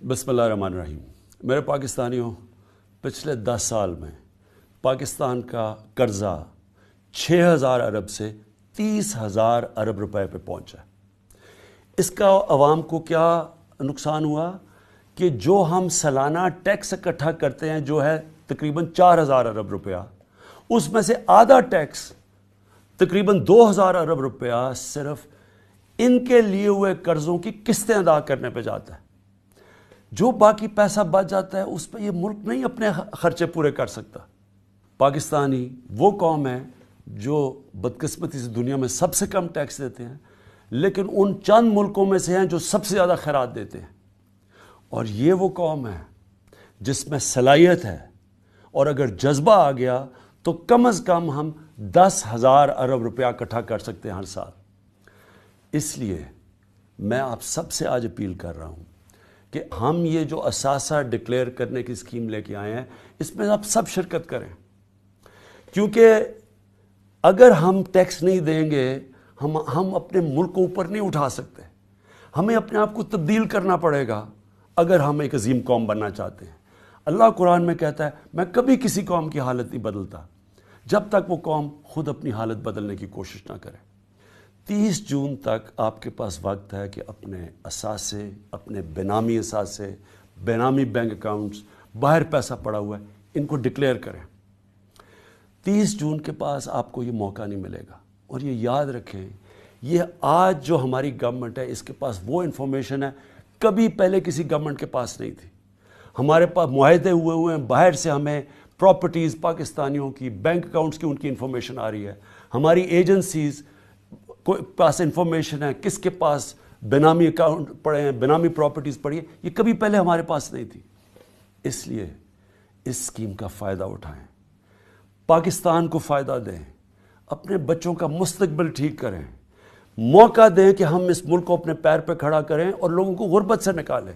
बिस्मिल्लाहिर्रहमानिर्रहीम। मेरे पाकिस्तानियों, पिछले 10 साल में पाकिस्तान का कर्जा 6,000 अरब से 30,000 अरब रुपए पे पहुंचा। इसका अवाम को क्या नुकसान हुआ कि जो हम सालाना टैक्स इकट्ठा करते हैं जो है तकरीबन 4,000 अरब रुपया, उसमें से आधा टैक्स तकरीबन 2,000 अरब रुपया सिर्फ इनके लिए हुए कर्जों की किस्तें अदा करने पे जाता है। जो बाकी पैसा बच जाता है उस पर यह मुल्क नहीं अपने खर्चे पूरे कर सकता। पाकिस्तानी वो कौम है जो बदकिस्मती से दुनिया में सबसे कम टैक्स देते हैं, लेकिन उन चंद मुल्कों में से हैं जो सबसे ज़्यादा खैरात देते हैं। और ये वो कौम है जिसमें सलाहियत है, और अगर जज्बा आ गया तो कम अज़ कम हम 10,000 अरब रुपया इकट्ठा कर सकते हैं हर साल। इसलिए मैं आप सबसे आज अपील कर रहा हूँ कि हम ये जो असासा डिक्लेयर करने की स्कीम लेके आए हैं, इसमें आप सब शिरकत करें, क्योंकि अगर हम टैक्स नहीं देंगे हम अपने मुल्क को ऊपर नहीं उठा सकते। हमें अपने आप को तब्दील करना पड़ेगा अगर हम एक अजीम कौम बनना चाहते हैं। अल्लाह कुरान में कहता है, मैं कभी किसी कौम की हालत नहीं बदलता जब तक वो कौम खुद अपनी हालत बदलने की कोशिश ना करे। 30 जून तक आपके पास वक्त है कि अपने असासे, अपने बेनामी असासे, बेनामी बैंक अकाउंट्स, बाहर पैसा पड़ा हुआ है, इनको डिक्लेयर करें। 30 जून के पास आपको ये मौका नहीं मिलेगा। और ये याद रखें, ये आज जो हमारी गवर्नमेंट है इसके पास वो इन्फॉर्मेशन है कभी पहले किसी गवर्नमेंट के पास नहीं थी। हमारे पास मुआहदे हुए हैं, बाहर से हमें प्रॉपर्टीज़ पाकिस्तानियों की, बैंक अकाउंट्स की उनकी इन्फॉर्मेशन आ रही है। हमारी एजेंसीज़ को पास इन्फॉर्मेशन है किसके पास बेनामी अकाउंट पड़े हैं, बेनामी प्रॉपर्टीज़ पड़ी है, ये कभी पहले हमारे पास नहीं थी। इसलिए इस स्कीम का फ़ायदा उठाएं, पाकिस्तान को फ़ायदा दें, अपने बच्चों का मुस्तकबिल ठीक करें, मौका दें कि हम इस मुल्क को अपने पैर पर खड़ा करें और लोगों को गुर्बत से निकालें।